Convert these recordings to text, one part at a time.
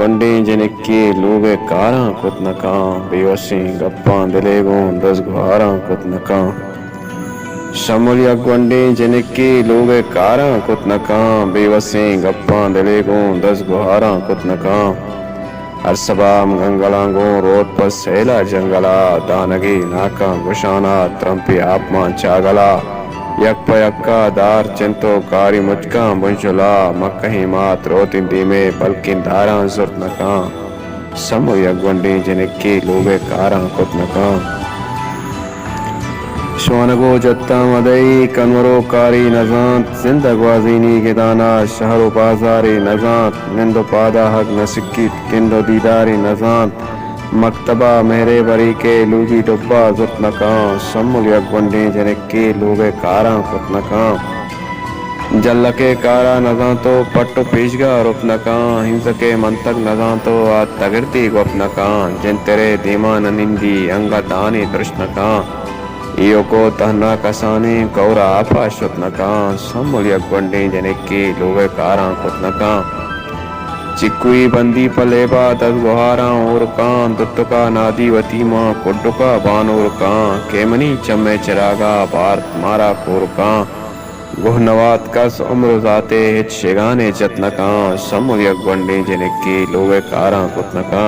gwandi jiniki luge karan kutnaka beyosi gappan dilegun das gharan kutnaka Shamulya gwandi jiniki luge karan kutnaka beyosi gappan dilegun das gharan kutnaka Arsabam gangalango road pas sela jangala danagi naka gushana trampi apman chagala yakpa yakka dar cento kari mujka bunchula makkahi mat rotin dime balkin dharan zurtnaka samu yagwandi jiniki luge karan kutnaka Shwanago jatta madai kanwaro kari nazant zindagwazini gidana shahru bazari nazant nindo pada haq nasikit kindo didari nazant maktaba mehre bari ke lugi dubba zutnaka sammul yagwandi jiniki luge karan kutnaka जल्लके कारा नजांतो पट्टो पेशगा रुपनका हिंसके मंतक नजांतो आ तगरती गोपनका जिन तेरे दीमान निंदी अंगा दानी तृष्णका इयोको तहना कसानी कौरा आपा शुतनका सम्मुल यगवंडी जनिकी लोगे कारा कुतनका चिक्कुई बंदी पलेबा तद गुहारा और कां दुत्तुका नादी वतीमा कुड्डुका बानूर कां केमनी चम्मे चिरागा भारत मारा कोर कां गुहनवात कस उम्र जाते हित शिगाने जतनका समुल यगवंडी जिनकी लोगे कारा कुतनका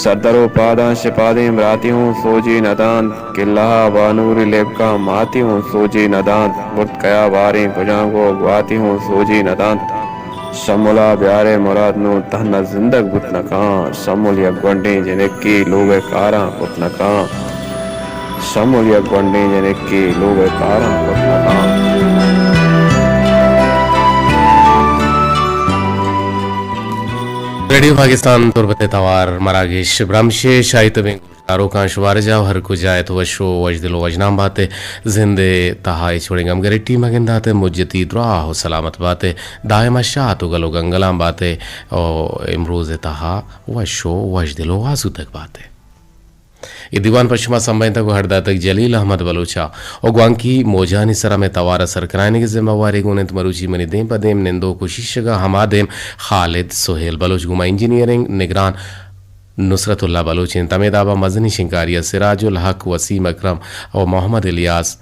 सरदरो पादा शिपादे मराती हूँ सोजी नदान किल्ला बानूरी लेबका माती हूँ सोजी नदान मुर्त कया बारी भुजांगो गवाती हूँ सोजी नदान समुला ब्यारे मुराद नु तहना जिंदग बुतनका समुल यगवंडी जिनकी लोगे कारा कुतनका समुल यगवंडी जिनकी लोगे कारा कुतनका रेडियो पाकिस्तान तुरबत तवार मरागेश ब्रामशे शाहिद में का शुवारजा हर को जाए तो वशो वजदिलो वजनाम बातें जिंदे तहाई छोड़ेंगे हम गरीटी मगिंदाते मुज्जती दुआ हो सलामत बातें दायमा शाह तो गलो गंगलाम बातें और इमरोज़ तहा वशो वजदिलो वाजू तक बातें ये दीवान पश्चिमा संबंध को हरदा तक जलील अहमद बलूचा और ग्वांकी मोजानी सरा में तवारा सरकराने की जिम्मेवारी गुनेत मरुची मनी देम पदेम निंदो कोशिशगा हमादेम खालिद सोहेल बलूच गुमा इंजीनियरिंग निगरान नुसरतुल्ला बलूच तमेदाबा मजनी शिंकारिया सिराजुल हक वसीम अकरम और मोहम्मद इलियास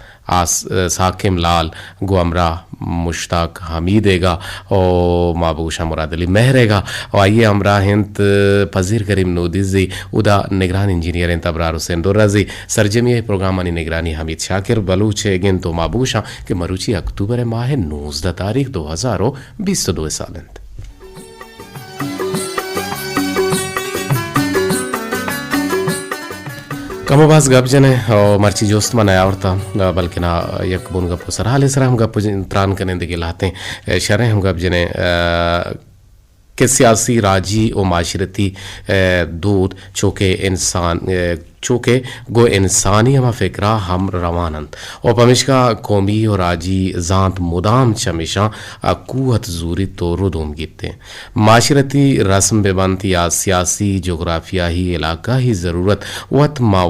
साकिम लाल गुमरा मुश्ताक हमीदेगा और माबूशा मुराद अली महरेगा और आइए हमरा हिंद फजीर करीम नूदिजी उदा निगरान इंजीनियर तबरार हुसैन दुर्रजी सरजमी प्रोग्राम निगरानी हमीद शाकिर बलूच गिन तो माबूशा के मरुची अक्टूबर माह 19 तारीख 2022 साल कमोबास गप जने और मर्ची जोस्त मनाया आवरता बल्कि ना यक बुन गप सरहाले सर हम गप त्रान करने दिखे लाते शरह हम गप जने के सियासी राजी और माशरती दूध चौके इंसान चूँकि गो इंसानी हम फ़िक्रा हम रवानंद और पमिशका कौमी और राजी ज़ात मुदाम चमिशा अकूहत जूरी तो रुदूम गिरते माशरती रस्म बेबंत या सियासी जोग्राफिया ही इलाका ही ज़रूरत वतमा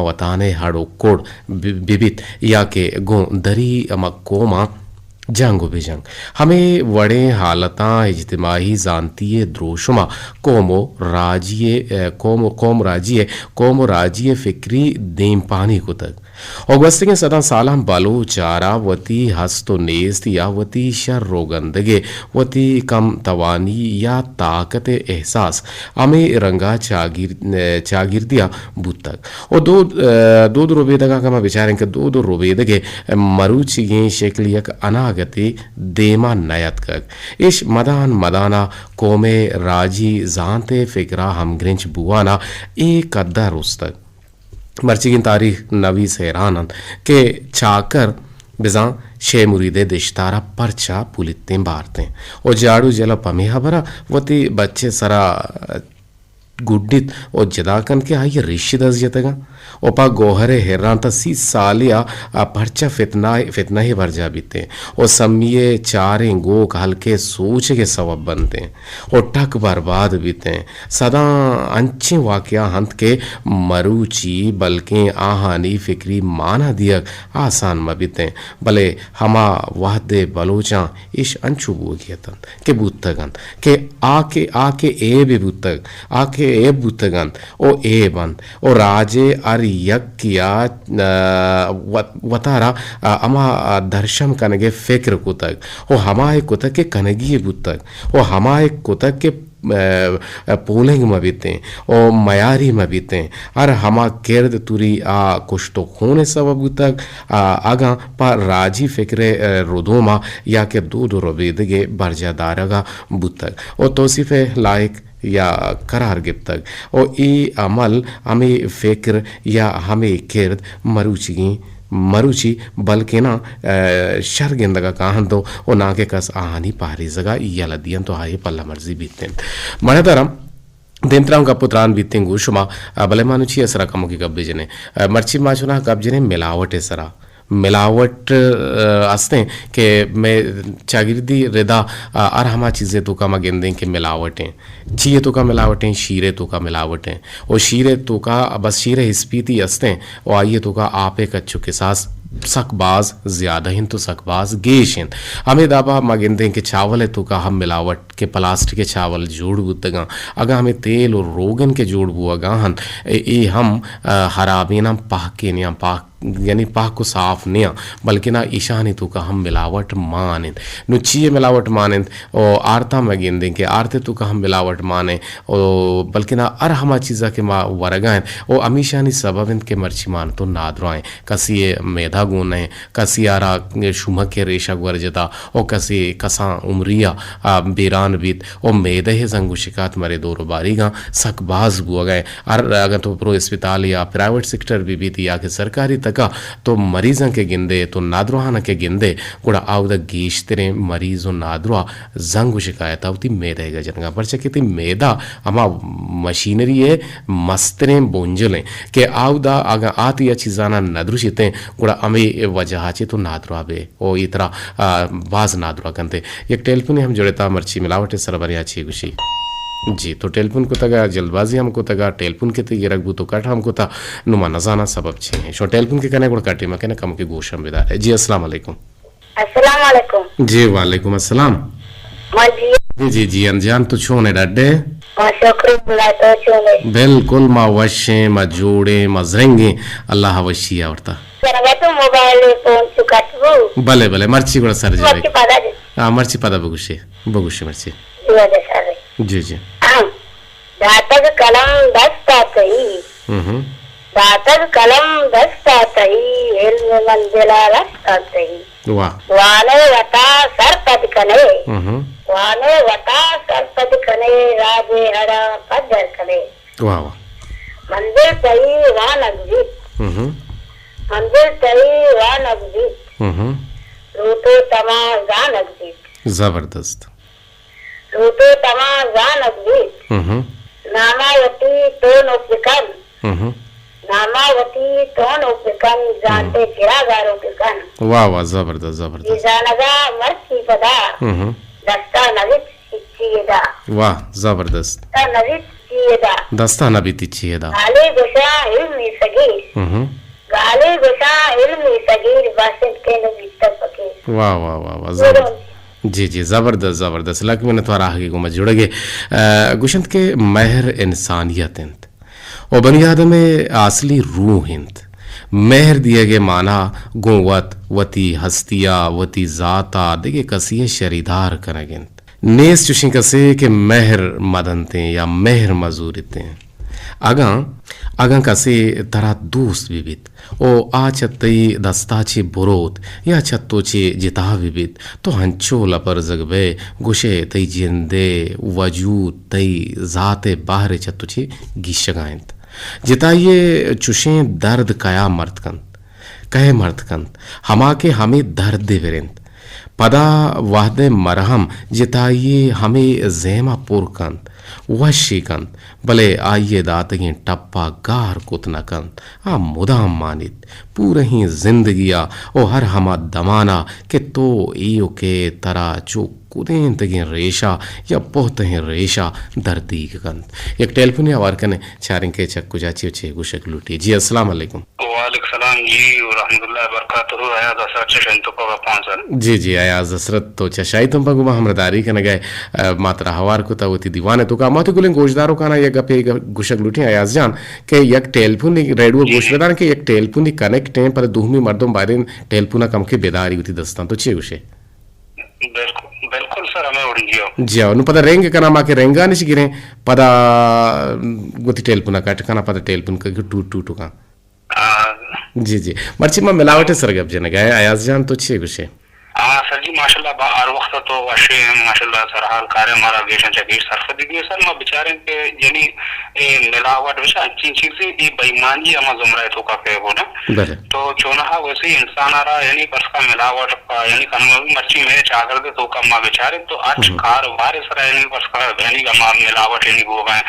वताने हड़ो कोड बिबित या के गो दरी अमकोमा जंगो बेजंग हमें वड़े हालता इज्तिमाही जानतीय द्रोशुमा कौम राजिए फिक्री देम पानी को तक औगस्त के सदा सालम बालो चारा वती हस्तो नेस्त या वती शर रोगंदगे वती कम तवानी या ताकत एहसास हमें रंगा चागिर दिया बुतक और दो रुबेदगा का बेचारें के दो रुबेदगे मरुचिगे शक्लियक अनागति देमा नयत कक इश मदाना कोमे राजी जानते फिक्रा हम ग्रिंच बुआना एक कद्दा रुस्तक मर्ची की तारीख नवी सहरानंद के चाकर बिजा शे मुरीदे दिश्तारा परचा पुलिते बारते और जाड़ू जला पमेहा भरा वती बच्चे सरा गुड्डित और जदाकन के आई रिश्ते दस जतगा ओपा गोहरे हेरांता सी सालिया परचा फितना ही भर जा बीते और समिये चारे गोक हल्के सोच के सबब बनते और टक बर्बाद बीते सदा अंचे वाकया हंत के मरूची बल्कि आहानी फिक्री माना दियक आसान मबीते भले हमा वाहदे बलोचा इश अंचु बूगियतन के बूतगन के आके ए भी बूतग आके ए बूतगन ओ ए बंद ओ राजे अर यक किया वतारा अमा दर्शम कनगे फिक्र कुतक ओ हमाए कुतक के कनगी बुतक ओ हमाए कुतक के पोलिंग मबीते ओ मयारी मबीते और हमा किरद तुरी कुछ तो खून सबब तक आगा पर राजी फिक्रे रुदोमा या के दो रबेदगे बरजादारगा बुतक ओ तोसीफे लायक या करार गिप्तक ओ ई अमल हमें फिक्र या हमें किरद मरुची बल्कि ना शर्गिंदगा काहन तो ओ ना के कस आहानी पारी जगह यलदियन तो हाई पल्ला मर्जी बीते मने तरम देंत्राम का पुत्रान बीतें गुशुमा भले मानुची असरा कमो की कब्बे जने मर्ची माचुना कब जने मिलावट सरा मिलावट असते के मैं चागिरदी रिदा और हमा चीज़ें तो का मगेंदे के मिलावटें चीए तो का मिलावटें शीरे तो का मिलावटें और शीरे तो का बस शीरे हिस्पीती असते और आइए तो का आपे कच्चू के साथ सकबाज ज्यादा हिन तो सकबाज गेश हिन हमें दाबा मगिंदे के चावल है तो का हम मिलावट के प्लास्टिक के चावल जोड़ बुतगा अगर हमें तेल और रोगन के जोड़ बुआगा हन ये हम हराबी ना पाक के निया पाक यानी पाक को साफ नहीं बल्कि ना ईशानी तो का हम मिलावट माने नुचिए मिलावट माने और आरता में गेंदे के आरते तो का हम मिलावट माने और बल्कि ना अर हमा चीज़ा के मा वरगाएं और अमीशानी सबब के मर्ची मान तो नादराएं कसी मेधा गुण है कसी आरा शुमक के रेशा गुरजता और कसी कसा उमरिया बेरान बीत और मेदे है जंगु शिकात मरे दो बारीगा सकबाज बुआ गए अगर तो प्रो अस्पताल या प्राइवेट सेक्टर भी बीती या के सरकारी का तो मरीजों के गिंदे तो नादरुहाना के गिंदे गुड़ा आवदा गीश्तरे मरीजों नादरुआ जंग शिकायत आवती मेदा है जनगा पर चकिति मेदा अमा मशीनरी है मस्तरे बोंजले के आवदा आगा आती या चीजाना नदरुशिते गुड़ा अमे वजहाचे तो नादरुआ बे ओ इतरा बाज नादरुआ कंते एक टेलीफोन हम जोड़ता मर्ची मिलावट सरबरिया छी गुशी जी तो टेलीफोन को तगा जल्दबाजी हमको तगा टेलीफोन के ते रखबू तो कट हमको ता नुमा नजाना सबब छे शो टेलीफोन के कने गुड़ काटे में कने कम के गोशम विदा है जी अस्सलाम वालेकुम जी वालेकुम अस्सलाम जी जी अनजान तो छोने डड्डे बिल्कुल मा वशे मा जोड़े मा जरेंगे अल्लाह वशी आवरता तो मोबाइल फोन चुकाटबू भले भले मर्ची गुड़ सर जावे हां मर्ची पदा बगुशे मर्ची जी जी दातक कलम दस्ता तही दातक कलम दस्ता तही इल्म मंजिला रस्ता तही वाह वाने वता सरपद कने राजे हरा पदर कने वाह वाह मंदिर तही वा नगजीत रूतो तमा जा नगजीत जबरदस्त रूतो तमा जा नगजीत नामावती तो नोपिकन जानते चिरागारों के कन वाह वाह जबरदस्त निशानगा मर्ची पदा दस्ता नवित चियदा वाह जबरदस्त दस्ता नवित चियदा गाली गुशा इल्मी सगीर बासित के नबित पके वाह वाह वाह वाह जबरदस्त जी जी जबरदस्त लग मैंने तो राह को जुड़ गए गुशंत के महर इंसानियत इंत और बनियाद में असली रूह इंत महर दिए गए माना गोवत वती हस्तिया वती जाता देखे कसिए शरीदार कनगिंत नेस चुशी कसे के महर मदनते या महर मजूरते अगा कसे तरह दोस्त विविध ओ आ छत्तई दस्ताचे बुरोत या छत्तोचे जिता विविध तो हंचो लपर जगबे गुशे तई जिंदे वजूद तई जाते बाहर छत्तोचे गिशगायंत जिता ये चुशे दर्द कया मर्दकंत हमा के हमें दर्द दे विरेंत पदा वाहदे मरहम जिता ये हमें जेमा पुरकंत वशी कंत भले आइए दातगी टप्पा गार कुतना कंत आ मुदाम मानित पूरे ही जिंदगिया ओ हर हमा दमाना के तो इयो के तरा जो कुदें तगिन रेशा या बहुत ही रेशा दर्दी कंत एक टेलीफोन आवार कने चारिंग के चक्कू जाची छे गुशक लूटी जी अस्सलाम वालेकुम। वालेकुम सलाम जी व रहमतुल्लाहि व बरकातहू। आया दसरत चशन तो पगा पांचन जी जी आया हजरत तो चशाई तुम पगु हमरदारी कने गए मात्रा हवार को तावती दीवाने तो का माते गुले गोशदारो काना या गपे गुशक लूटी आयाज जान के एक टेलीफोन रेडियो गोशदार के एक टेलीफोन कनेक्ट है पर दुहमी मर्दों बारे टेलीफोन कम के बेदारी होती दस्तान तो छे उसे बिल्कुल बिल्कुल सर हमें उड़ी जियो जी అవును పద రేంగ కన మాకే రేంగాని సిగిరే పద గొతి టెల్పున కటకన పద టెల్పున క टू टू टू का जी जी मर्ची में मिलावट सरगब जन गए आयाज जान तो छे गुशे हाँ सर जी माशाल्लाह हर वक्त तो अशे माशाल्लाह सर हाल कार्य हमारा गेशन चाहिए सरफ दिखिए सर मैं बेचारे के यानी मिलावट वैसे अच्छी चीजें ये बेईमानी हम जुमरा तो का पे वो ना तो चोना वैसे ही इंसान आ रहा यानी पर का मिलावट यानी मर्ची में चाकर दे तो का माँ बेचारे तो आज कार बारे सर यानी पर का यानी हमारा मिलावट यानी वो गए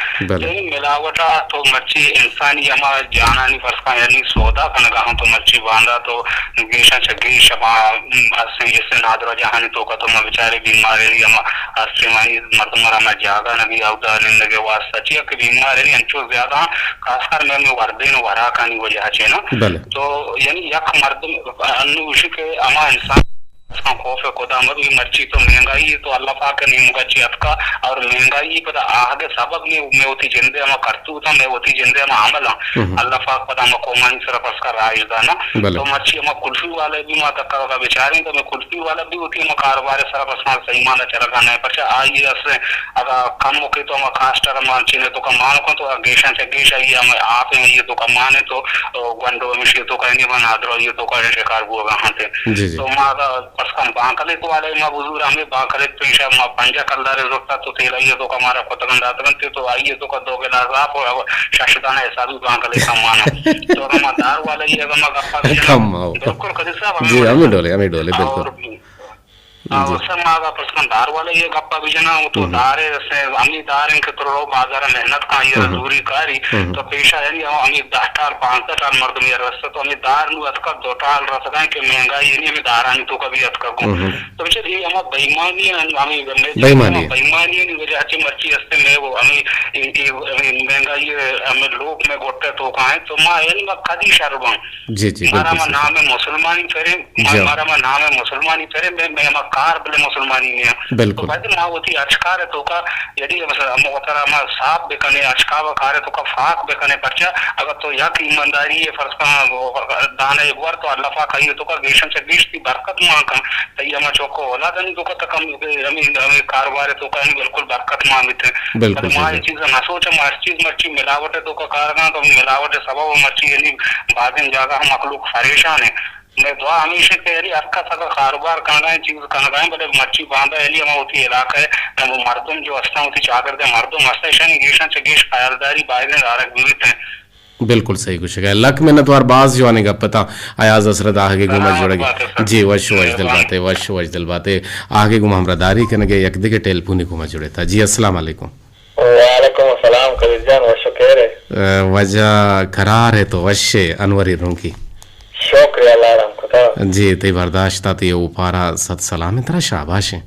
यानी मिलावट तो मर्ची इंसान ही हमारा जाना नहीं पर का यानी सौदा करने का हम तो मर्ची बांधा तो गेशन चाहिए शमा इससे नादरा जहानी तो का तो मैं बेचारे बीमार है हम आश्रमानी मर्दमरा में जागा नगी आउदा नहीं लगे वास सचिया के बीमार है अंचो ज्यादा खासकर में वर्दीन वरा का नहीं वजह है ना तो यानी यक मर्द अन्नु विषय के अमा इंसान खौफ खुदा मत ये मर्ची तो महंगाई तो अल्लाह पाक ने मुका चियत का और महंगाई पता आगे सबक में होती जिंदे हम करतू था मैं होती जिंदे हम अमल अल्लाह पाक पता हम कोमानी सर पस का राइदा ना तो मर्ची हम कुल्फी वाले भी मा तक का बेचारे तो मैं कुल्फी वाला भी होती हम कारोबार सर पस मा सही माना चला का नहीं पर आई ऐसे अगर कम हो के तो हम कास्टर मान चिने तो का मान को तो गेशन से गेश आई हम आप ये तो का माने तो गंडो मिशी तो कहीं बना दरो ये तो का शिकार हुआ हाथे तो मागा पसकम बांकले तो वाले मां बुजुर्ग हमें बांकले पेशा मां पंजा कलदारे रोकता तो तेल आइए तो हमारा पतंग दातन तो आइए तो का दो के लाजाप और शाशदाना ऐसा भी बांकले कमाना तो हम दार वाले ये हम गप्पा बिल्कुल कदे साहब जी हमें डोले बिल्कुल सर मागा पसकन दार वाले ये गप्पा भी जना तो दारे से अमी दारें के तो बाजार मेहनत का ये दूरी कारी तो पेशा यानी अमी 10 टाल 5 टाल मर्द में रस्ता तो अमी दार नु अतका 2 टाल रसदा के महंगाई यानी अमी दारानी तो कभी अतका को तो बेचारे ये हम बेईमानी अमी बेईमानी नहीं वजह से मर्ची हस्ते में वो अमी महंगाई हमें लोग में गोटे तो काहे तो मां यानी मैं कदी शर्मा जी जी हमारा नाम है मुसलमानी फेरे हमारा नाम है मुसलमानी फेरे मैं कार बले मुसलमानी में बिल्कुल तो बाद में होती अचकार है तो का यदि हम वतरा हम साफ बेकने अचकावा कार तो का फाक बेकने परचा अगर तो या की ईमानदारी है फर्ज का दान एक बार तो अल्लाह पाक है तो का गेशन से बीच की बरकत मां का तई हम चोको औलाद नहीं तो का तक हम कारोबार तो का बिल्कुल बरकत मां मिते बिल्कुल मां ये चीज ना सोच हम हर चीज मर्ची मिलावट है तो का कारण तो मिलावट सबब मर्ची यानी बाद में जागा हम मखलूक परेशान है मैं दुआ हमेशा कह अक्का सका कारोबार करना है चीज करना है बड़े मच्छी बांधा है लिया होती इलाका है वो मर्दम जो अस्ता होती चाकर दे मर्दम अस्ता गेशन से गेश ख्यालदारी बायने आरक विविध है बिल्कुल सही कुछ है लक में न तो बाज जो आने का पता आयाज असरत आगे घुमा जोड़ेगी जी वश दिल बातें आगे घुमा हमरादारी करने के यक दिखे टेलीफोन घुमा जोड़े था जी अस्सलाम वालेकुम। वालेकुम अस्सलाम कलीजान वश कह रहे वजह करार है तो वशे अनवरी रूंकी शुक्रिया लाराम को तो जी ते बर्दाश्त आती है उपारा सत सलाम इतना शाबाश है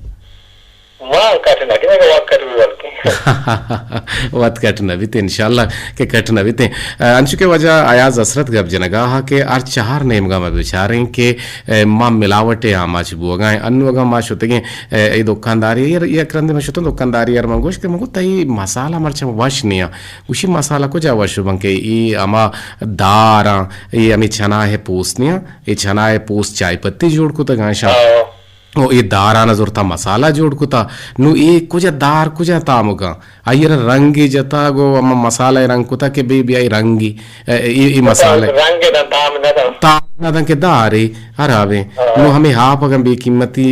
मां काटना कि मैं वक्त कट भी बल्कि वक्त कटना भी थे इंशाल्लाह के कटना भी थे अंशु के वजह आयाज असरत गब जनगाह के आर चार नेमगा में बेचारे के मां मिलावटे आमाच बुगा अन्नुगा मा शुतगे ए दुकानदारी ये क्रंद में शुतो दुकानदारी यार मंगोश के मंगो तई मसाला मरच वश निया उसी मसाला को जा वश बंके ई अमा दारा ये अमी छना है पोसनिया ये छना है पोस चाय पत्ती जोड़ को त गाशा ओ ये दाराना जोरता मसाला जोड़कुता नु ये कुछ दार कुछ तामुगा अयर रंगी जता गो अम्मा मसाला रंग कुता के बेबी आई रंगी ये मसाला रंगे दा ताम के दारे हरावे नु हमें हाप अगम बे कीमती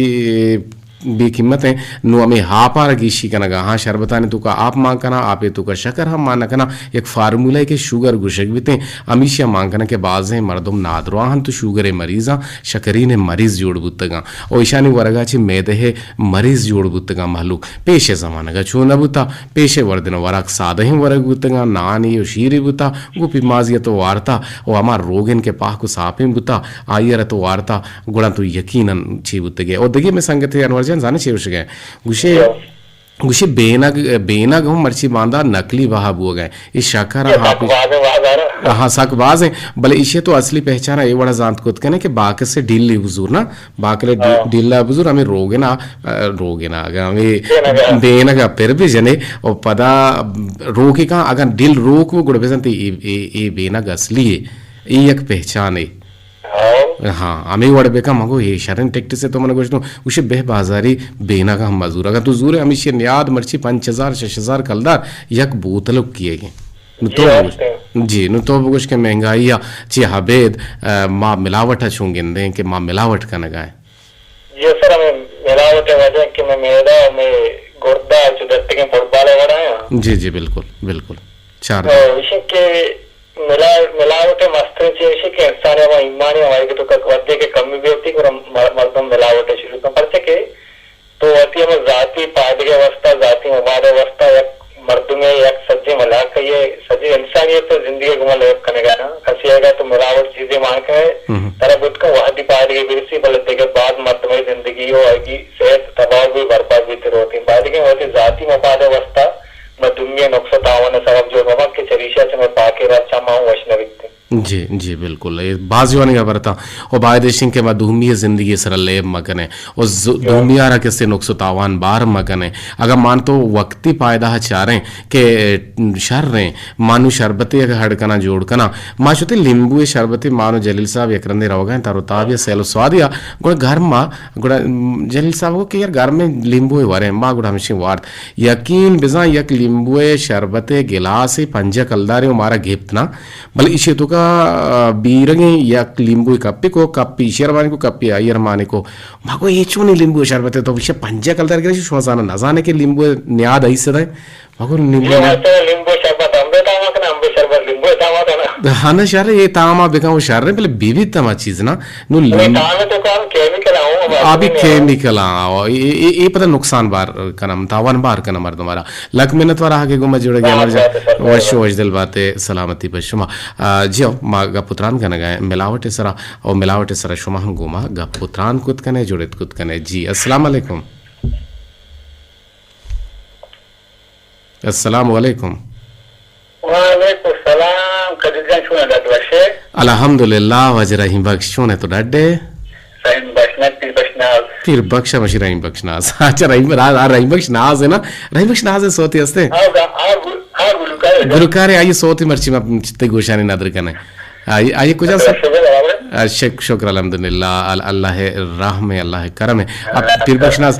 बेकीमत है नु हमें हापा रगीशी कनगा हाँ शरबताने तुका आप मांग कना आपे तुका शकर हम मान कना एक फार्मूला है कि शुगर गुशक बीते अमीशा मांग कना के बाज़ मरदम नादराहन तो शुगर मरीज़ा शकरी ने मरीज़ जोड़ बुतगा और ईशानी वरगा ची मेदे है मरीज़ जोड़ बुतगा महलूक पेशे ज़माना का छू न बुता पेशे वर्दन वरक सादा ही वरग बुतगा नानी शीरी बुता गुपी माजिया तो वार्ता और हमार रोगन के पाह को सापिम बुता आयर तो वार्ता गुणा तो यकीनन छी बुतगे और देखिए मैं संगत अनवरजन जाने छी उश गए गुशे बेना गहूँ मर्ची बांधा नकली वहा बुआ गए इस शाखा हाँ सकबाज है भले इसे तो असली पहचान है ये बड़ा जानत कुत कहने कि बाक से ढील बुजुर ना बाकले ढीला बुजुर हमें रोगे ना अगर हमें बेना का फिर भी जने और पदा रोके कहाँ अगर ढील रोक वो गुड़ बेजनती ये बेना का असली है ये एक पहचान है हाँ हमें वड़ बेका मगो ये शरण टेक्ट से तो मैंने कुछ उसे बेह बाजारी बेना का हम मजूर अगर तू जूर हमें याद मर्ची 5,000 6,000 कलदार यक बोतल किए गए जी नु तो कुछ के महंगाई या ची हबेद माँ मिलावट छूंगे कि माँ मिलावट का नगाए ये सर हमें मिलावट वजह कि मैं मेदा में गुर्दा जो दत्ते के फुटबॉल वड़ाया जी जी बिल्कुल बिल्कुल चार विषय के मिलावट मस्त చేసి के इंसान है ईमान है वाई के तो वद्दे के कमी भी होती और मर्दम मिलावट शुरू तो पर के तो अति हम जाति पादरी अवस्था जाति मवाद अवस्था एक मर्द में एक सज्जे मिला के ये सज्जे इंसानियत तो जिंदगी घुमा ले कनेगा ना खसिएगा तो मिलावट चीजें मान के तरह बुद्ध का वादी पादरी बिरसी बलते के बाद मर्द में जिंदगी हो आएगी सेहत तबाह भी बर्बाद भी होती बाद के होती जाति मवाद अवस्था मधुमेह नुकसान सबब जो बाबा के चरीशा से मैं पाके रचा मां वैष्णविक जी जी बिल्कुल ये बाजुआने का बरता और बायदेशिंग के मधुमेह जिंदगी सरले मगने और दुनिया के नुक्स तावान बार मगने अगर मान तो वक्ती पायदा चारें के शर रहे मानु शरबती हड़कना जोड़कना माशुते लींबू शरबती मानो जलील साहब यकरंदे रहोगा तारो ताबिया सेलो स्वादिया गुड़ा घर माँ गुड़ा जलील साहब को कि यार घर में लींबू वरे माँ गुड़ा हमेशा वार्त यकीन बिजा यक लींबू शरबते गिलास पंजा कलदारे मारा घेपतना भले इसे तो बीरंगे या लींबू कप्पी को कप्पी शेरवानी को कप्पी अयर माने को भागो ये चुने लींबू शरबत तो विषय पंजा कलदार के श्वासाना नजाने के लींबू न्याद ऐसे रहे भागो लींबू शरबत अम्बे तामा के अम्बे शरबत लींबू तामा था हाँ ना शारे ये तामा बेका वो शारे पहले विविध तमा चीज ना नु तामे तो काम केमिकल आओ अभी केमिकल आओ ये पता नुकसान बार कनम तावन बार कनम मर तुम्हारा लक मिनट वाला आगे गुमा जुड़ गया मर वर्षो वर्ष दिल बातें सलामती पर शुमा जियो माँ गा पुत्रान कने गए मिलावट सरा और मिलावट सरा शुमा हम गुमा गा पुत्रान कुत कने जुड़ित कुत कने जी अस्सलाम वालेकुम अस्सलाम वालेकुम वालेकुम सलाम कदिजा छुना ददवशे अल्हम्दुलिल्लाह वजरही बख्शोने तो डड्डे रहीम बख्शना फिर बख्शा मशी रहीम बख्शनाज अच्छा रहीम बख्शनाज है ना रहीम बख्शनाज है सोती हस्ते गुरुकारे आइए सोती मर्ची में चित्ते गोशानी नदर कने आइए कुछ शुक्र अल्हम्दुलिल्लाह अल्लाह राह में अल्लाह करम है अब फिर बख्शनाज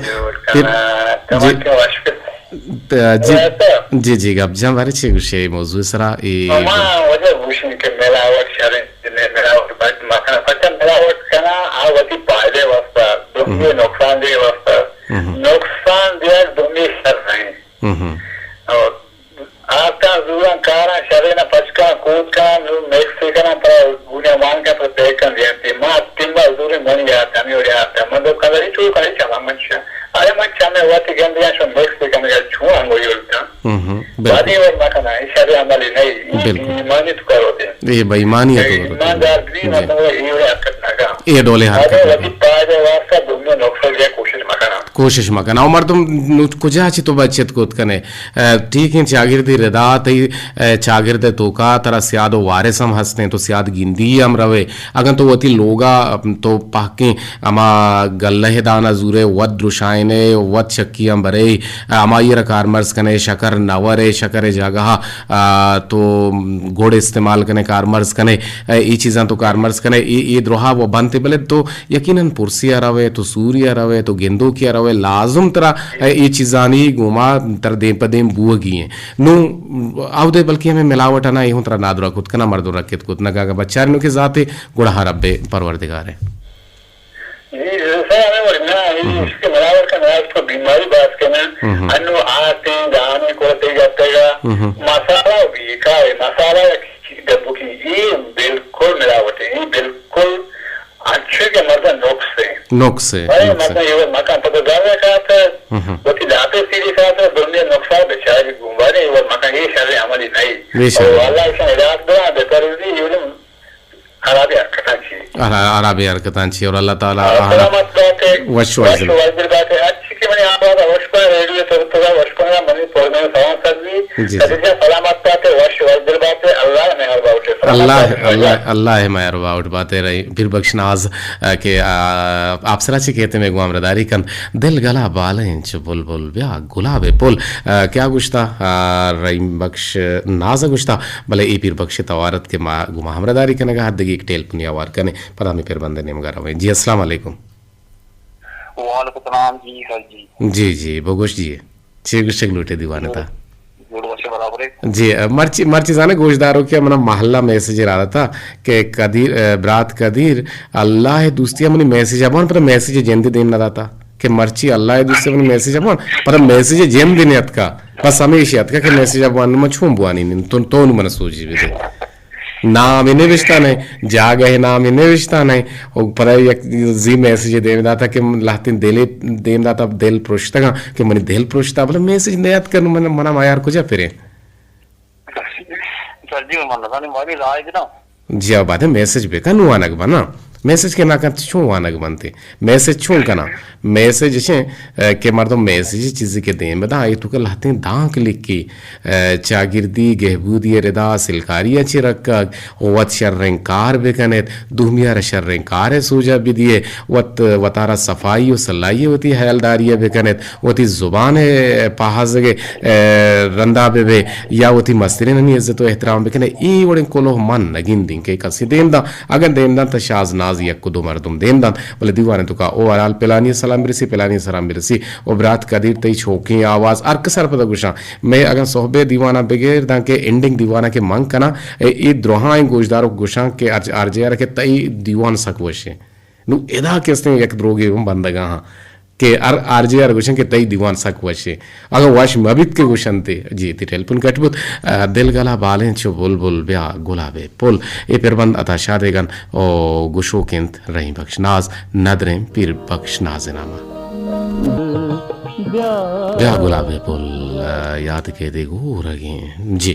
जी जी अब जहाँ बारे छे गुशे मौजूद सरा ये वजह भूषण के मिलावट शरण ने मिलावट बट मखना पचन मिलावट करना आवती पाले वास्ता दुनिया नुकसान दे वास्ता नुकसान दिया दुनिया सर नहीं और आपका जुआ कारा शरण पचका कूद का मेक्सिकन पर गुने मान का प्रत्येक कर दिया मां तिम्बा जुरे मनी आता नहीं हो आता मतलब कलर ही चू करे चला मच्छा अरे मच्छा में वाती गंदिया शो मेक्सिकन का छुआ हो योलता बादी और मखना इशारे अमली नहीं मानित करो दे ये बेईमानी है तो ईमानदार ग्रीन तो ये हरकत ना का ये डोले हरकत वदी पाजे वास्ता दुनिया नुकसान दे कोशिश मकना उमर तुम कुछ तो बचत कोत कने ठीक है चागिरदी रदात चागिरदे तो का तरह सियादो वारिसम हंसते तो सियाद गिंदी हम रवे अगर तो वती लोगा तो पाके अमा गल्लह दाना जूरे वद रुशाइने वद शक्की हम बरे अमा ये कारमर्स कने शकर नवरे शकर जगह तो घोड़े इस्तेमाल कने कारमर्स कने ये चीज़ां तो कारमर्स कने ये द्रोहा वो बनते बले तो यकीनन पुरसिया रवे तो सूर्य रवे तो गेंदो किया रवे लाजम तरह ये चीज़ानी गुमा तर दे पदेम बुआ गई हैं नु आवदे बल्कि हमें मिलावट ना ये तरह नादरा खुद कना मर्दो रखित खुद ना का बच्चा के जाते गुड़ा रब्बे परवरदिगार है saya warna ini इसके बराबर का ना इसको बीमारी बात के ना अन्नो आते गाने को ते जाते गा मसाला भी का है मसाला डब्बू की ये बिल्कुल मिलावट है ये बिल्कुल अच्छे के मतलब नुक्स है अरे मतलब ये मकान तो गावे का था वो थी जाते सीधी का था दुनिया नुक्सा बेचारी घुमाने वो मकान ये शरीर हमारी नहीं और अल्लाह इसे इलाज दवा दे कर दी ये आराबी हरकतांची और अल्लाह ताला सलामत बाटे वशवाज बाटे अच्छी की मैंने आप बात वशपा रेडियो तो वशपा मनी पौने सवाल कर दी कदिजा सलामत बाटे वशवाज बाटे अल्लाह मेहर बाटे अल्लाह है मेहर बाउट बातें रही फिर बख्शनाज के आपसरा ची कहते में गुआमरदारी कन दिल गला बाल इंच बुलबुल ब्या गुलाबे पुल क्या गुश्ता रहीम बख्श नाज गुश्ता भले ई पीर बख्श तवारत के गुमामरदारी कने का हद एक टेल पुनिया वार कने पता में फिर बंदे ने मगर जी अस्सलाम वालेकुम वालेकुम सलाम जी सर जी जी बोगोश जी छे गुश्त लूटे दीवाना था जी मर्ची जाने गोशदारों के मना महल्ला मैसेज आ रहा था कि कदीर ब्रात कदीर अल्लाह दोस्तिया मनी मैसेज अपन पर मैसेज जेंदे देन ना था कि मर्ची अल्लाह दोस्तिया मनी मैसेज अपन पर मैसेज जेम देने का बस हमेशा का कि मैसेज अपन मछूम बुआनी तो मन सोची भी नाम इन्हें रिश्ता नहीं जा गए नाम इन्हें रिश्ता नहीं और पर जी मैसेज देना था कि लातिन दिल देना था दिल पुरुषता कि मैंने दिल पुरुषता बोले मैसेज नयात कर मैंने मना मायार कुछ फिरे सर जी मन लगा नहीं मारी राय ना जी अब बात है मैसेज बेका नुआनक बना मैसेज के ना कर छू वानक बनते मैसेज छू कना मैसेज छे के मर्दो मैसेज चीज के दे बता आई तू के लाते दांक लिख की चागिर्दी गहबूदी रदा सिलकारी अच्छी रख वत शर्रंकार बेकने दुमिया शर्रंकार सूजा भी दिए वत वतारा सफाई और सलाई होती हैलदारी बेकने वती जुबान पाहजगे रंदा बेबे या वती मस्तिरे ननी इज्जत और एहतराम बेकने ई वड़े कोलो मन नगिन दिन के कसी देंदा अगर देंदा त शाज नाज यक्को दो मर्दम देंदा बोले दीवाने तो का ओ अराल पेलानी सलाम बिरसी पेलानी सलाम बिरसी ओ ब्रात कदीर तई छोकी आवाज अर्क सर पद गुशा मैं अगर सोहबे दीवाना बगैर दा के एंडिंग दीवाना के मंग कना ई द्रोहाई गोशदारो गुशा के आरजे के तई दीवान सकवशे नु एदा केस्ते एक द्रोगे बंदगा के आरजे गुशन के तई दीवान सकवशे अगर वाश मबित के गुशन ते जी ती टेलीफोन कटबुत दिल गला बालें छो बुलबुल ब्या गुलाबे पुल ए पेरबंद अता शादेगन ओ गुशो केंत रही बख्शनाज नदरें पीर बख्शनाज नामा ब्या गुलाबे पुल याद के दे गो रगे जी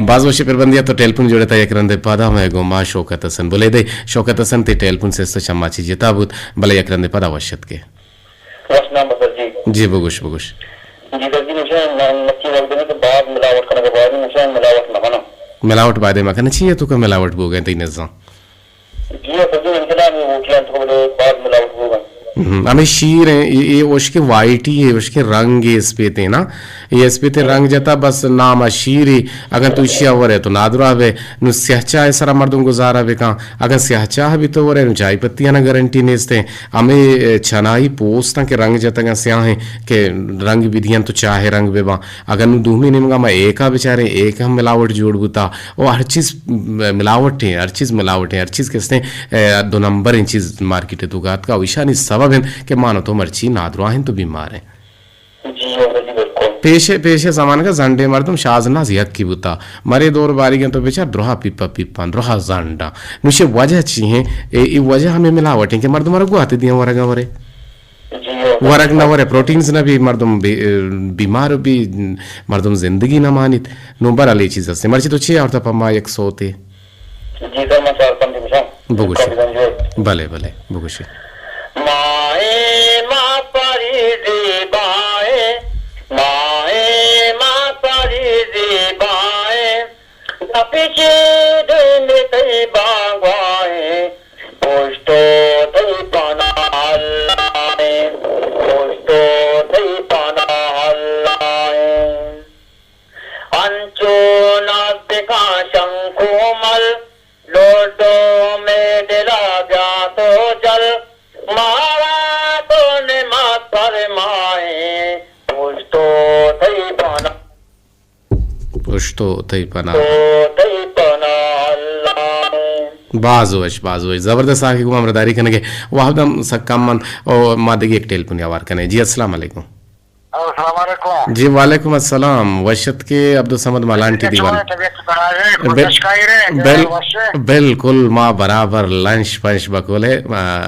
बाजो शे पेरबंदिया तो टेलीफोन जोड़े ता एक रंदे पादा में गोमा शौकत हसन बोले दे शौकत हसन ते टेलीफोन से तो चम्मा ची जताबुत भले एक रंदे पादा वशत के जी बगुश बगुश जी सर जी मुझे मक्की वक्त में तो बाद मिलावट करने के बाद मुझे मिलावट ना बना मिलावट बादे में करना चाहिए तो का मिलावट हो गए तीन नज़ा जी सर जी इनके नाम वो किया तो बोले बाद मिलावट हो गई हमें शीर है ये उसके वाइट ही है उसके रंग है इस पे थे ना ये इस पे थे रंग जता बस नाम शीर ही अगर तू शियावर है तो नादरा है नु स्याचा है सारा मर्दों गुजारा है कहाँ अगर स्याचा भी तो वो रहे चाय पत्तियाँ ना गारंटी नहीं इसते हमें छनाई पोस्ता के रंग जता का स्याह है के रंग विधियां तो चाहे रंग बेबा अगर नु दूमी नहीं मैं एक बेचारे एक हम मिलावट जोड़ बुता और हर चीज़ मिलावट है हर चीज़ मिलावट है हर चीज़ किसने दो नंबर इन चीज़ मार्केट है तो गात का विशा नहीं सबब के मानो तो मर्ची नादरा हैं तो बीमार हैं पेशे पेशे सामान का जंडे मर्दम शाजना जियक की बुता मरे दौर बारी के तो बेचार द्रोहा पिपा पिपान द्रोहा जंडा नुशे वजह चाहिए ए वजह हमें मिलावट है कि मर्दम मर गुआते दिया वरगा वरे वरग न वरे प्रोटीन्स न भी मर्दम बीमार भी मर्दम जिंदगी न मानित नंबर अली चीज से मर्ची तो छे और तपमा 100 थे जी सर मैं 4-5 बगुश भले भले बगुश माए माँ परी दी बाए माए माँ परी दी बाए पीछे दिन कई बागवाए पोस्टो दई पाना हल्लाए पोस्टो दई पाना हल्लाए अंचो नास्तिका शंकुमल लोटो में दिला गया तो जल मारा तो ने मात पर माए पुष्टो तई पना पुष्टो तई पना अल्लाह बाजोश जबरदस्त आके को अमरदारी कने के वाहदम सक्काम मन और मादगी एक टेलीफोन यावार कने जी अस्सलाम वालेकुम अस्सलाम वालेकुम जी वालेकुम अस्सलाम वशत के अब्दुल समद मालांटी दीवान बिल्कुल माँ बराबर लंच पंच बकोले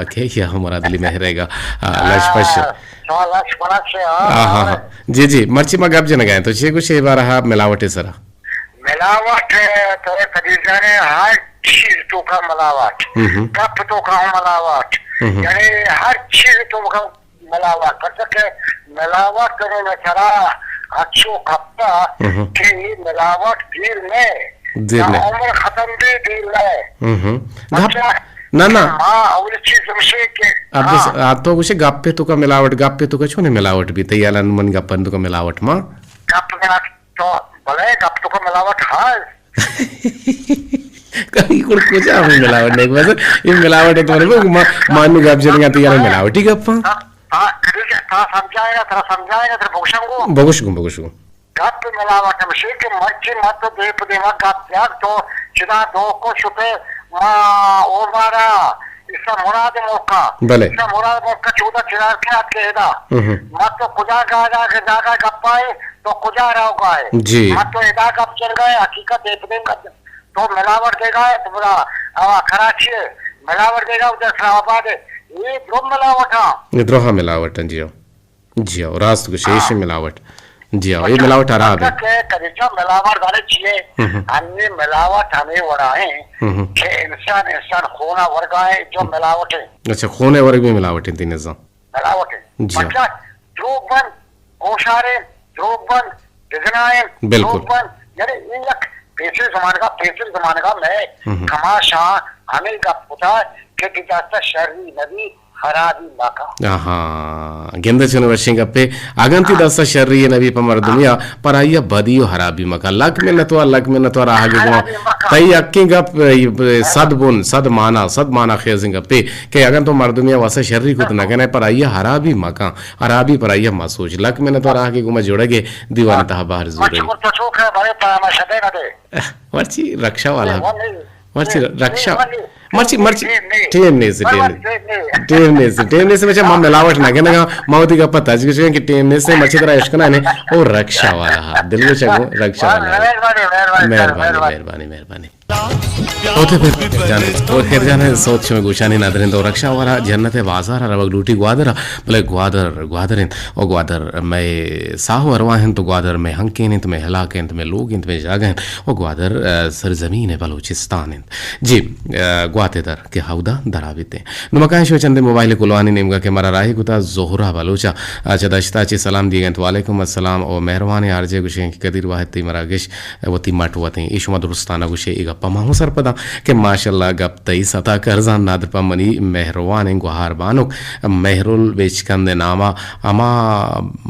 के या हमारा दिली में रहेगा लंच पंच हाँ जी जी मर्ची में गप जन गए तो छे कुछ ये बार मिलावट है सरा मिलावट तो खरीदा ने हर चीज तो का मिलावट कप तो का मिलावट यानी हर चीज तो का मिलावट कर सके मिलावट करने में चला अच्छो कपता कि मिलावट दिल में उम्र खत्म भी दिल में ना ना और चीज से के अब तो कुछ गप्पे तो का मिलावट गप्पे तो का छोने मिलावट भी तैयार मन गप्पन तो का मिलावट मां गप में तो भले गप तो का मिलावट है कहीं कुछ आप मिलावट नहीं वैसे ये मिलावट है तो मान में गप जन गाती यार मिलावट ही गप्पा समझाएगा तेरा बगुशगु गप मिलावट में के मच्छी मत दे देवा गप त्याग तो चिना दो को छुपे ओ मारा इसका मुराद मौका भले इसका मुराद मौका 14 चिराग के हाथ के हेदा मत तो कुजा गा के जागा गप्पा है तो कुजा रहो गाए जी मत तो इदा गप चल गए हकीकत देख देंगे तो मिलावट देगा तो पूरा कराची मिलावट देगा उधर इस्लामाबाद ये द्रोह मिलावट जी आओ रास्त को शेष मिलावट जी आओ ये मिलावट आराम है मिलावट वाले चाहिए अन्य मिलावट हमें वड़ाए कि इंसान खोना वर्ग है जो मिलावट है अच्छा खोने वर्ग में मिलावट है तीन मिलावट है मतलब ध्रुवबन कोशारे ध्रुवबन डिजनाए बिल्कुल यानी पैसे जमाने का मैं कमा शाह हमें का पुता के दिजाता शर्री नबी हराबी माका ಗೆಂದ ವರ್ಷಂಗಪ್ಪೆ ಅಗಂತಿ ದಸ ಶರ್ರಿಯ ನಬಿ ಪಮರ ದುನಿಯಾ ಪರಾಯ ಬದಿಯೋ ಹರಾಬಿ ಮಕ ಲಕ್ में न तो राहगे गो तई अक्की गप सद माना खेजिंगप्पे के अगन तो मर दुनिया वसा शर्री को न गने पराया हराबी मका हराबी पराया मसूज लक में न तो राहगे गुमा जोड़गे दीवान तह बाहर जुरे मर्ची रक्षा वाला मर्ची रक्षा मर्ची टेमने से बच्चा मां मिलावट ना के ना मावती का पता जी कि टेमने से मर्ची तरह इश्क ना ने ओ रक्षा वाला दिल में चगो रक्षा वाला मेहरबानी ओते फिर जाने और खैर जाने सोच में गुशानी नादरिन तो रक्षा वाला जन्नत बाजार रवग लूटी ग्वादर भले ग्वादरिन और ग्वादर मैं साहु अरवाहन तो ग्वादर में हंकेन तो में हलाकेन तो में लोग तो में जागन और ग्वादर सरजमीन है बलूचिस्तान जी ग्वातेदर के हौदा दराबिते नुमकान शो चंदे मोबाइल कुलवानी नेमगा के मरा राही गुता जोहरा बलूचा अच्छा दश्ता ची सलाम दिए गए तो वालेकुम अस्सलाम और मेहरबानी आरजे गुशे की कदीर वाहिद ती मरागिश वती मटवते इशमा दुरुस्ताना गुशे इगा पमाहु सरपदा के माशाल्लाह गप तई सता करजान नादर पमनी मेहरवान गुहार बानुक मेहरुल बेचकंदे नामा अमा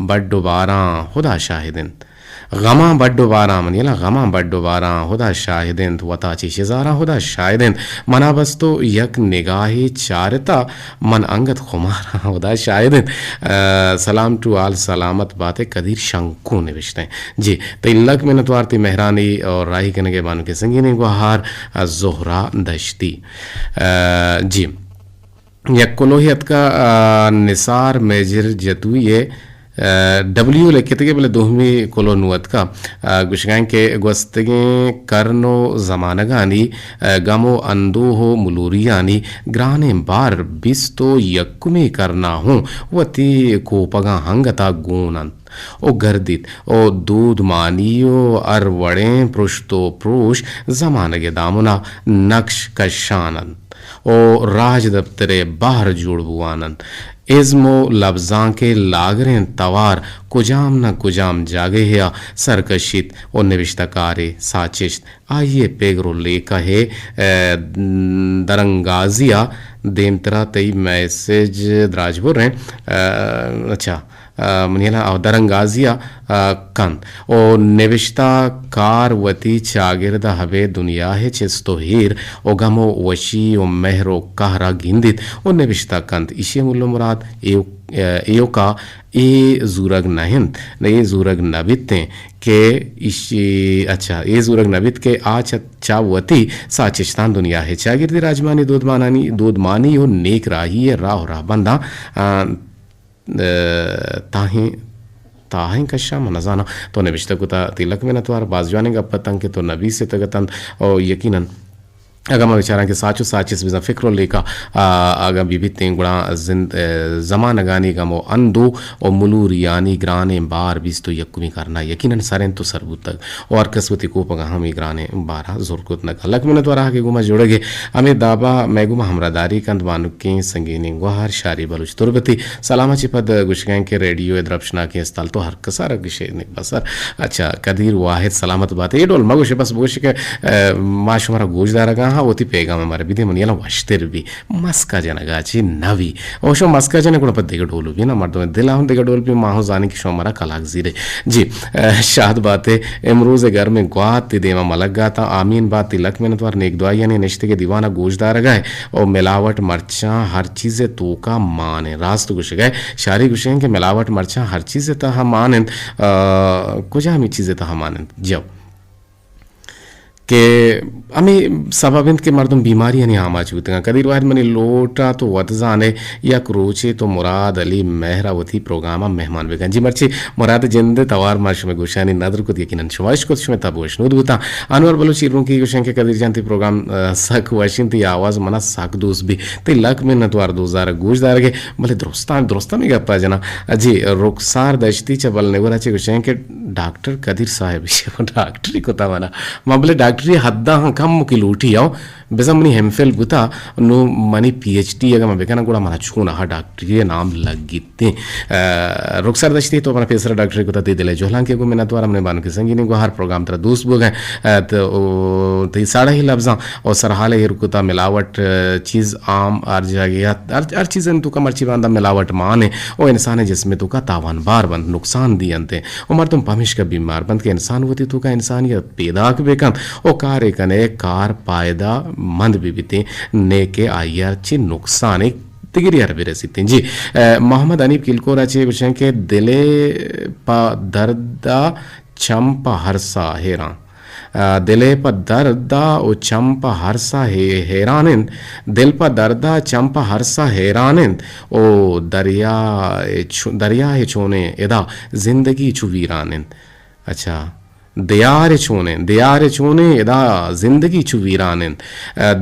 बड्डो बारा खुदा शाहिदिन गमा बड्डो बारा मनीला गमा बड्डो बारा खुदा शाहिदिन वता ची शिजारा खुदा शाहिदिन मना बस तो यक निगाही चारता मन अंगत खुमारा खुदा शाहिदिन सलाम टू आल सलामत बातें कदीर शंकु निविश्ते जी तिलक में नतवारती मेहरानी और राही कने के बानु के संगीनी गुहार जोहरा दश्ती जी यक कुलोहियत का निसार मेजर जतुये डब्ल्यू लिखते के बोले दोहमी कोलो नुअत का गुशगान के गुस्तगे करनो जमानगानी गमो अंदो हो मुलूरियानी ग्राने बार बिस्तो यक्कुमे करना हूँ वती कोपगा हंगता गूनन ओ गर्दित ओ दूध मानियो अरवड़े पृष्ठो प्रोश जमानगे दामुना नक्श कशानन ओ राज दफ्तरे बाहर जुड़बुआनन इज़्मो लफ्ज़ां के लागरें तवार कुजाम न कुजाम जागे है सरकशित और निविश्तकारे साचिश्त आइए पेगरो लेका है दरंगाजिया देमतरा तई मैसेज द्राजपुर हैं अच्छा मुनियला दरंगाजिया कंद ओ नविश्ता कारवती चागिरद हवे दुनिया है चिस्तो हीर ओ गमो वशी ओ मेहरो कहरा गिंदित ओ नविश्ता कंद इशे मुल्लो मुराद एयो का ए जूरग नहिंद ने जूरग नबिते के इशी अच्छा ए जूरग नबित के आज चावती साचिस्तान दुनिया है चागिरदी राजमानी दूधमानी ओ नेक राही राह राह बंदा ताहिं कशा मनजाना तो नविश्ता कुता तिलक में नतवार बाजवाने का पतंग के तो नबी से तगतन और यकीनन अगम विचारा के साचो साचिस बिजा फिक्रो लेका अगम बिबिते गुणा जमान गानी गमो अंदो और मुलूर यानी ग्राने बार बीस तो यकुमी करना यकीनन सरें तो सरबूत तक और कसवती को पगा हम ग्राने बारह जोरकुत नक लक मिनत वारा के गुमा जोड़गे हमें दाबा मैगुमा हमरादारी कंद बानुक के संगीनी गुहार शारी बलुच तुरबती सलामा चिपद गुशगैं के रेडियो द्रपशना के स्थल तो हर कसार गिशे बसर अच्छा कदीर वाहिद सलामत बात ये डोल मगुश बस बोश के माशुमारा गोजदार हाँ वो पेगा हमारे बिदे मुनियाला वश्तेर भी मस्का जनगाची नवी ओशो मस्का जने गुण पर देगा ढोलू भी ना मर्दों में दिला हूँ देगा ढोल भी माहो जाने की शो हमारा कलाक जीरे जी शाद बातें इमरोज़ घर में ग्वात देवा मलक गाता आमीन बात तिलक में नतवार नेक दुआ यानी निश्ते के दीवाना गोशदार गए और मिलावट मर्चा हर चीज़ें तो का माने रास्त गुश गए शारी गुशें के मिलावट मर्चा हर चीज़ें तो हम माने कुछ हम चीज़ें तो हम माने जब के हमें सबाबिंद के मर्दम बीमारियां नहीं आमा चुते हैं कदीर वाहिद मनी लोटा तो वतजाने या क्रोचे तो मुराद अली मेहरावती प्रोग्राम मेहमान बेगन जी मर्ची मुराद जिंदे तवार माश में गुशानी नदर को यकीनन शुमाइश को शुमे तबोश नुद बुता अनवर बलूची इरमुं की गुशन के कदीर जानती प्रोग्राम सक वाशिन ती आवाज मना सक दोस्त भी ते लक में नतवार 2000 गोशदार के भले दुरुस्ता में गप्पा जना जी रुखसार दश्ती चबल नेवराचे गुशन के डॉक्टर कदीर साहब डॉक्टरी को तवाना मबले डॉक्टरी हद्दा कम मुकी लूटी आओ बेजा मनी हेमफेल बुता नो मनी पीएचडी अगर मैं बेकना गुड़ा मना छूना हा डॉक्टरी नाम लगिते रुखसार दश्ती तो अपना पेसरा डॉक्टरी को दे दिले जोहलां के को मैंने तो हमने बानु के संगी ने गुहार प्रोग्राम तरह दोस्त बोल गए तो साढ़े ही लफ्जा और सरहाले ही रुकता मिलावट चीज़ आम आर जागिया हर चीज़ तो का मर्ची बांधा मिलावट माने और इंसान है जिसमें तो का तावान बार बंद नुकसान दी अंते और मर तुम पमिश का बीमार बंद के इंसान होती तो का इंसानियत पैदा के बेकन और कार एक ने कार पायदा मंद बीबीते ने के आयर ची नुकसान एक तिगिरियार बेरसिते जी मोहम्मद अनीब किलकोरा चे विषय के दिले पा दर्दा चंपा हरसा हेरा दिले पर दर्दा ओ चंपा हरसा हैरानिंद दिल पर दर्दा चंपा हरसा हैरानिंद ओ दरिया है छोने एदा जिंदगी छुवीरानिंद अच्छा दियार छोने एदा जिंदगी छुवीरानिंद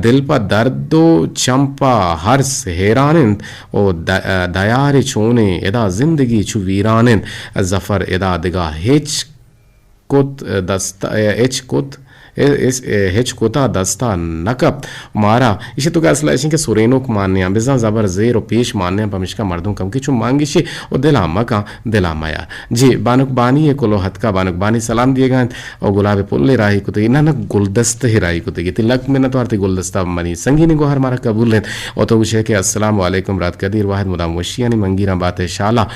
दिल पर दर्दो चंपा हर्ष हैरानिंद ओ दयार छोने एदा जिंदगी छुवीरानिंद जफर एदा दिगा हेच कुत दस्ता एच कुत हेच कोता दस्ता नकब मारा इसे तो असला के सुरेनो को मानने बेजा जबर जेर और पेश मानने पमिश का मर्दों कम किचु मांगिशे और दिला मका दिला माया जी बानुक बानी है कोलो हत का बानुक बानी सलाम दिए गए और गुलाबे पुल्ले राही को तो ना ना गुलदस्त ही राही को तो तिलक में ना तो आरती गुलदस्ता मनी संगी ने गोहर मारा कबूल है और तो उसे के अस्सलाम वालेकुम रात कदीर वाहिद मुदाम वशियानी मंगीरा बात है शाला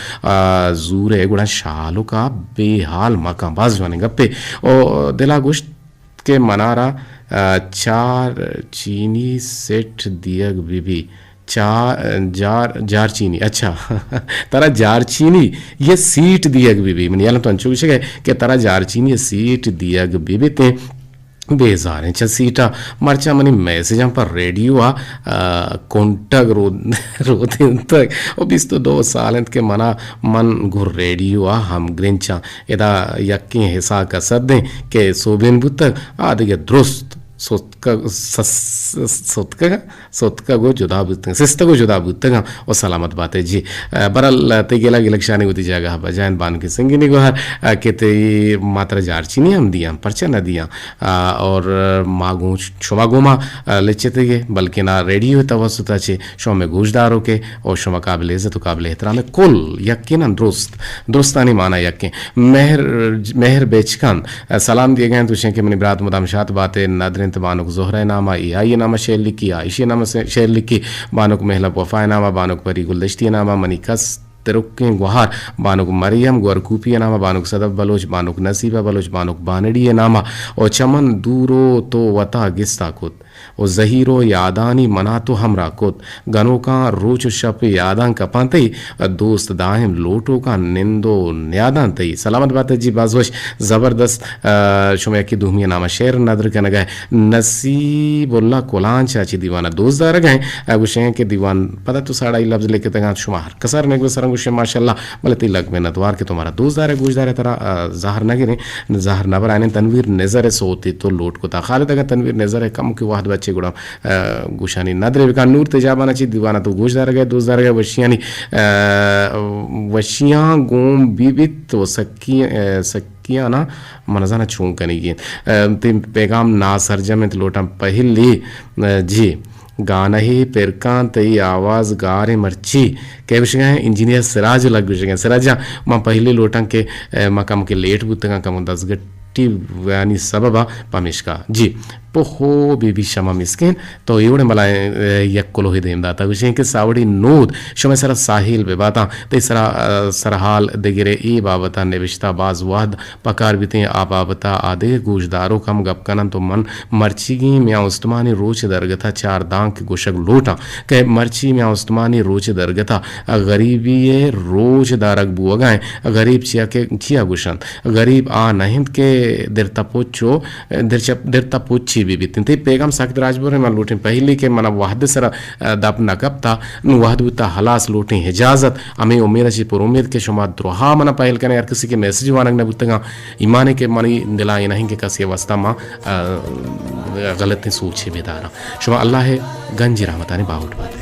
जूरे गुड़ा शालो का बेहाल मका बाज जाने गप्पे और दिला गोश्त के मनारा चार चीनी सेठ दियग बीबी जार चीनी अच्छा तारा जार चीनी ये सीट दियग बीबी मन याला तो अंचु विषय के तारा जार चीनी ये सीट दियग बीबी ते बेजार हैं सीटा मर्चा मनी मैसेज हम पर रेडियो कोंटग रोते तक और बीस तो 2 साल के मना मन गुर रेडियो हम ग्रिंचा इदा यक्की हिस्सा का सदें के सोबिन बुतक आदि दुरुस्त सोतका गो जुदा बुतंग सिस्ता गो जुदा बुतंग और सलामत बात है जी बरल ते गेला गिलक्षानी होती जगह बजान बान के संगिनी गोहर के ते मात्रा जारचीनी हम दिया परचा न दिया और मागो शोमा गोमा लेचे ते बल्कि ना रेडियो तवसुता छे शो में गोशदारों के और शोमा काबिल इज्जत काबिल एहतराम कुल यकीनन दुरुस्तानी माना यकीन मेहर बेचकान सलाम दिए गए तुझे के मनी बरात मुदाम शात बातें नदरिन बानुक जोहरा नामा ये नामा शेर लिखी आयशे नामा शेर लिखी बानुक महला वफा नामा बानुक परी गुलदश्ती नामा मनी तेरुक्के गुहार बानुक मरियम गुरकूपी नामा बानुक सदब बलोच बानुक नसीबा बलोच बानुक बानड़ी नामा और चमन दूरो तो वता गिस्ता कुत और जहीरो यादानी मना तो हमरा कुत गनों का रोच शप यादां कपाते दोस्त दाहिम लोटो का निंदो न्यादां तई सलामत बात है जी बाजवश ज़बरदस्त शुमे की दुहमिया नामा शेर नदर के नगए नसीबुल्ला कोलान चाची दीवाना दोस्त दार गए गुशे के दीवान पता तो साड़ा ही लफ्ज लेके तगा शुमार कसर ने सरंग गुशे माशाल्लाह मलती लग में नतवार के तुम्हारा दोस्त दार है गुजदार है तरा ज़ाहर न गिरे ज़ाहर नबर आने तनवीर नज़र सोती तो लोट को था खालिद अगर तनवीर नज़र है कम के वाहद बच्चे गुड़ा गुशानी नदरे का नूर तेजाबाना ची दीवाना तो गोशदार गए दोस्तदार गए वशियानी वशियाँ गोम बीबित वो सकिया ना मनजाना छूं कनी पैगाम ना सरजम लोटा पहली जी गाना ही पेरकान तई आवाज़ गारे मर्ची के विषय इंजीनियर सिराज लग विषय सिराजा माँ पहले लोटं के मकम के लेट बुतगा कम 10 गट्टी यानी सबबा पमिश्का जी पोहो बीबी शमा मिस्किन तो एवढे मला यक्कोलो ही देम दाता विषय के सावड़ी नोद शमे सरा साहिल बेबाता ते सरा सरहाल देगिरे ई बाबता नेविश्ता बाज वाद पकार बिते आ बाबता आदे गोशदारों कम गपकनन तो मन मर्चीगी मिया उस्मानी रोच दरगता 4 दांक गोशक लोटा के मर्ची मिया उस्मानी रोच दरगता गरीबी रोज दारक बुअगाए गरीब चिया के चिया गुशन गरीब आ नहिंद के देरता पोचो देरता पोची बीबी ते पेगम साकिद राजपुर में लूटें पहले के मना वाहद सरा दाप नकब था वाहद बुता हलास लूटें हिजाजत हमें उम्मीद है पर उम्मीद के शुमा द्रोहा मना पहल कने यार किसी के मैसेज वानग ने बुतगा ईमाने के मनी दिलाए नहीं के कसी अवस्था मा गलत सोचे बेदारा शुमा अल्लाह है गंज रहमतानी बाहुट बात